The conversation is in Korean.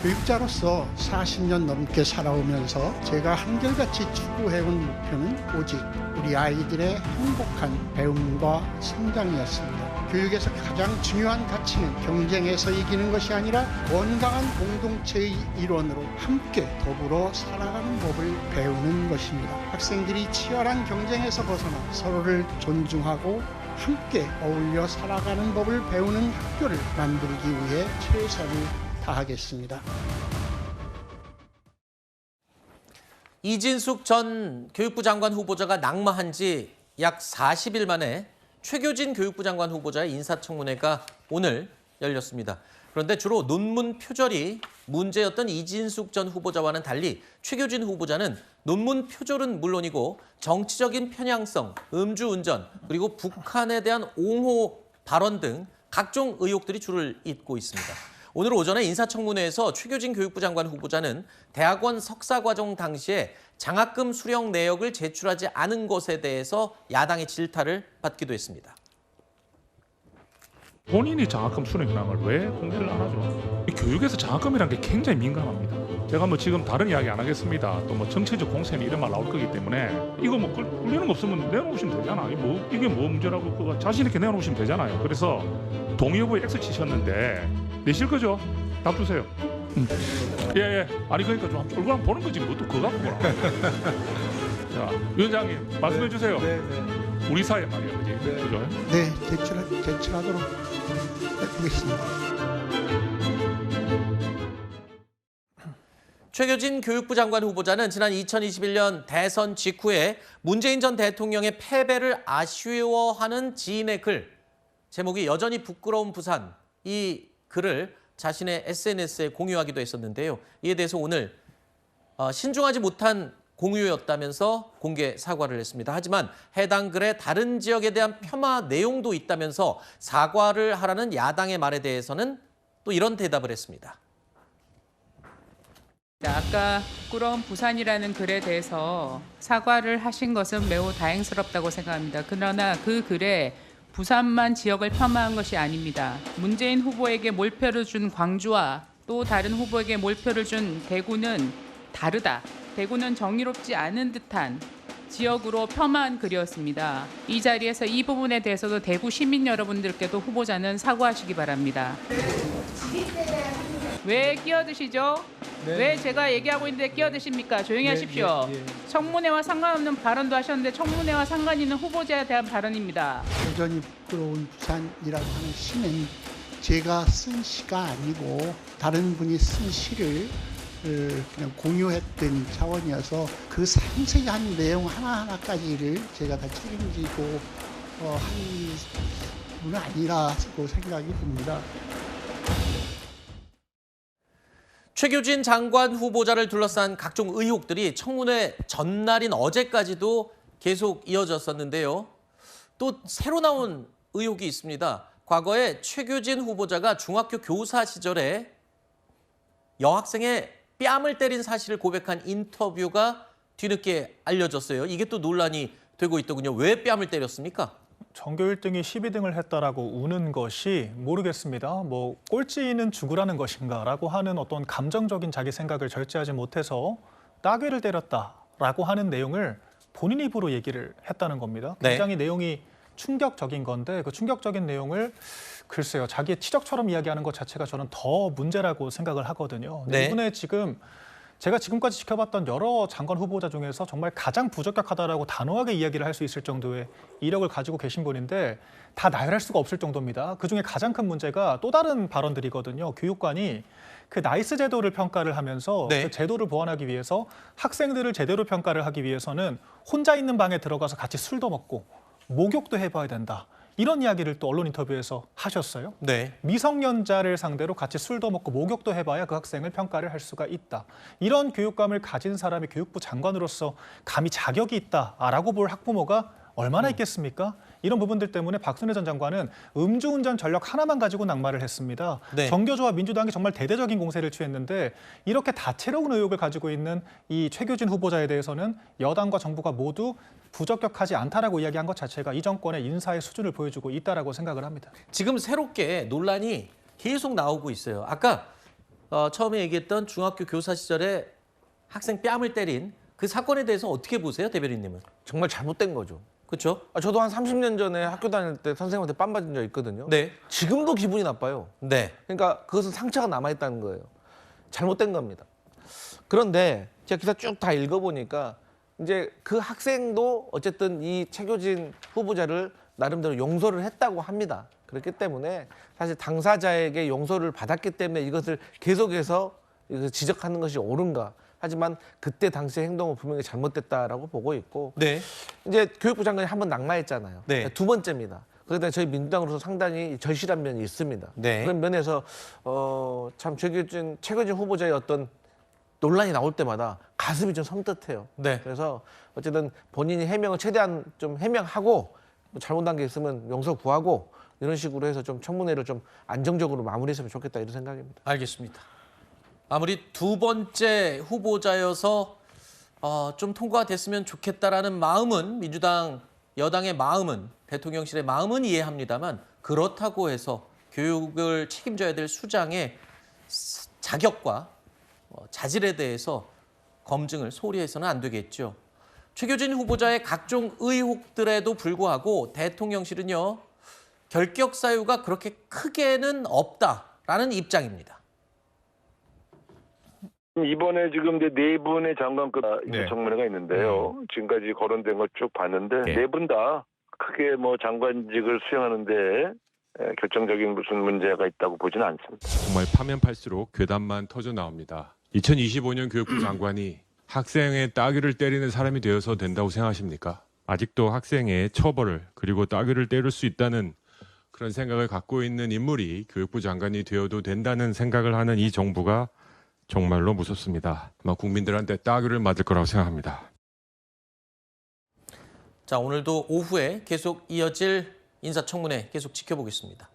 교육자로서 40년 넘게 살아오면서 제가 한결같이 추구해온 목표는 오직 우리 아이들의 행복한 배움과 성장이었습니다. 교육에서 가장 중요한 가치는 경쟁에서 이기는 것이 아니라 건강한 공동체의 일원으로 함께 더불어 살아가는 법을 배우는 것입니다. 학생들이 치열한 경쟁에서 벗어나 서로를 존중하고 함께 어울려 살아가는 법을 배우는 학교를 만들기 위해 최선을 다하겠습니다. 이진숙 전 교육부 장관 후보자가 낙마한 지 약 40일 만에 최교진 교육부 장관 후보자의 인사청문회가 오늘 열렸습니다. 그런데 주로 논문 표절이 문제였던 이진숙 전 후보자와는 달리 최교진 후보자는 논문 표절은 물론이고 정치적인 편향성, 음주운전, 그리고 북한에 대한 옹호 발언 등 각종 의혹들이 줄을 잇고 있습니다. 오늘 오전에 인사청문회에서 최교진 교육부 장관 후보자는 대학원 석사과정 당시에 장학금 수령 내역을 제출하지 않은 것에 대해서 야당의 질타를 받기도 했습니다. 본인이 장학금 수령 현황을 왜 공개를 안 하죠? 교육에서 장학금이라는 게 굉장히 민감합니다. 제가 뭐 지금 다른 이야기 안 하겠습니다. 또 뭐 정치적 공세는 이런 말 나올 거기 때문에 이거 뭐 끌리는 거 없으면 내놓으시면 되잖아. 이게 뭐 문제라고 그거 자신 있게 내놓으시면 되잖아요. 그래서 동의 여부에 X 치셨는데 내실 거죠? 답 주세요. 예. 아니 그러니까 좀 얼굴 한번 보는 거지 뭐 또 그거 갖고 보라. 자, 위원장님 말씀해 주세요. 네. 우리 사회 말이야, 그지? 네. 그죠? 네, 제출하도록 하겠습니다. 최교진 교육부 장관 후보자는 지난 2021년 대선 직후에 문재인 전 대통령의 패배를 아쉬워하는 지인의 글, 제목이 여전히 부끄러운 부산, 이 글을 자신의 SNS에 공유하기도 했었는데요. 이에 대해서 오늘 신중하지 못한 공유였다면서 공개 사과를 했습니다. 하지만 해당 글에 다른 지역에 대한 폄하 내용도 있다면서 사과를 하라는 야당의 말에 대해서는 또 이런 대답을 했습니다. 아까 부끄러운 부산이라는 글에 대해서 사과를 하신 것은 매우 다행스럽다고 생각합니다. 그러나 그 글에 부산만 지역을 폄하한 것이 아닙니다. 문재인 후보에게 몰표를 준 광주와 또 다른 후보에게 몰표를 준 대구는 다르다. 대구는 정의롭지 않은 듯한 지역으로 폄하한 글이었습니다. 이 자리에서 이 부분에 대해서도 대구 시민 여러분들께도 후보자는 사과하시기 바랍니다. 왜 끼어드시죠? 네. 왜 제가 얘기하고 있는데 끼어드십니까? 조용히 하십시오. 청문회와 상관없는 발언도 하셨는데 청문회와 상관 있는 후보자에 대한 발언입니다. 여전히 부끄러운 부산이라고 하는 시는 제가 쓴 시가 아니고 다른 분이 쓴 시를 그냥 공유했던 차원이어서 그 상세한 내용 하나하나까지를 제가 다 책임지고 한 분은 아니라고 생각이 듭니다. 최교진 장관 후보자를 둘러싼 각종 의혹들이 청문회 전날인 어제까지도 계속 이어졌었는데요. 또 새로 나온 의혹이 있습니다. 과거에 최교진 후보자가 중학교 교사 시절에 여학생의 뺨을 때린 사실을 고백한 인터뷰가 뒤늦게 알려졌어요. 이게 또 논란이 되고 있더군요. 왜 뺨을 때렸습니까? 전교 1등이 12등을 했다라고 우는 것이 모르겠습니다. 뭐 꼴찌는 죽으라는 것인가라고 하는 어떤 감정적인 자기 생각을 절제하지 못해서 따귀를 때렸다라고 하는 내용을 본인 입으로 얘기를 했다는 겁니다. 굉장히 내용이 충격적인 건데 그 충격적인 내용을 글쎄요, 자기의 치적처럼 이야기하는 것 자체가 저는 더 문제라고 생각을 하거든요. 이분의 지금 제가 지금까지 지켜봤던 여러 장관 후보자 중에서 정말 가장 부적격하다라고 단호하게 이야기를 할 수 있을 정도의 이력을 가지고 계신 분인데 다 나열할 수가 없을 정도입니다. 그중에 가장 큰 문제가 또 다른 발언들이거든요. 교육관이 그 나이스 제도를 평가를 하면서 그 제도를 보완하기 위해서 학생들을 제대로 평가를 하기 위해서는 혼자 있는 방에 들어가서 같이 술도 먹고 목욕도 해봐야 된다. 이런 이야기를 또 언론 인터뷰에서 하셨어요. 미성년자를 상대로 같이 술도 먹고 목욕도 해봐야 그 학생을 평가를 할 수가 있다. 이런 교육감을 가진 사람이 교육부 장관으로서 감히 자격이 있다라고 볼 학부모가 얼마나 있겠습니까? 이런 부분들 때문에 박순애 전 장관은 음주운전 전력 하나만 가지고 낙마를 했습니다. 정교조와 민주당이 정말 대대적인 공세를 취했는데 이렇게 다채로운 의혹을 가지고 있는 이 최교진 후보자에 대해서는 여당과 정부가 모두 부적격하지 않다라고 이야기한 것 자체가 이 정권의 인사의 수준을 보여주고 있다라고 생각을 합니다. 지금 새롭게 논란이 계속 나오고 있어요. 아까 처음에 얘기했던 중학교 교사 시절에 학생 뺨을 때린 그 사건에 대해서 어떻게 보세요, 대변인님은? 정말 잘못된 거죠. 그렇죠? 저도 한 30년 전에 학교 다닐 때 선생님한테 뺨 맞은 적 있거든요. 네. 지금도 기분이 나빠요. 네. 그러니까 그것은 상처가 남아있다는 거예요. 잘못된 겁니다. 그런데 제가 기사 쭉 다 읽어보니까 이제 그 학생도 어쨌든 이 최교진 후보자를 나름대로 용서를 했다고 합니다. 그렇기 때문에 사실 당사자에게 용서를 받았기 때문에 이것을 계속해서 지적하는 것이 옳은가. 하지만 그때 당시의 행동은 분명히 잘못됐다라고 보고 있고 네. 이제 교육부 장관이 한 번 낙마했잖아요. 네. 두 번째입니다. 그러다 저희 민주당으로서 상당히 절실한 면이 있습니다. 네. 그런 면에서 참 최교진 후보자의 어떤 논란이 나올 때마다 가슴이 좀 섬뜩해요. 네. 그래서 어쨌든 본인이 해명을 최대한 좀 해명하고 뭐 잘못한 게 있으면 용서 구하고 이런 식으로 해서 좀 청문회를 좀 안정적으로 마무리했으면 좋겠다 이런 생각입니다. 알겠습니다. 아무리 두 번째 후보자여서 좀 통과됐으면 좋겠다라는 마음은 민주당 여당의 마음은 대통령실의 마음은 이해합니다만 그렇다고 해서 교육을 책임져야 될 수장의 자격과 자질에 대해서 검증을 소홀히 해서는 안 되겠죠. 최교진 후보자의 각종 의혹들에도 불구하고 대통령실은요. 결격 사유가 그렇게 크게는 없다라는 입장입니다. 이번에 지금 이제 네 분의 장관급 청문회가 있는데요. 지금까지 거론된 걸 쭉 봤는데 네 분 다 크게 뭐 장관직을 수행하는데 결정적인 무슨 문제가 있다고 보지는 않습니다. 정말 파면 팔수록 괴담만 터져 나옵니다. 2025년 교육부 장관이 학생의 따귀를 때리는 사람이 되어서 된다고 생각하십니까? 아직도 학생의 처벌을 그리고 따귀를 때릴 수 있다는 그런 생각을 갖고 있는 인물이 교육부 장관이 되어도 된다는 생각을 하는 이 정부가 정말로 무섭습니다. 아마 국민들한테 따귀를 맞을 거라고 생각합니다. 자, 오늘도 오후에 계속 이어질 인사청문회 계속 지켜보겠습니다.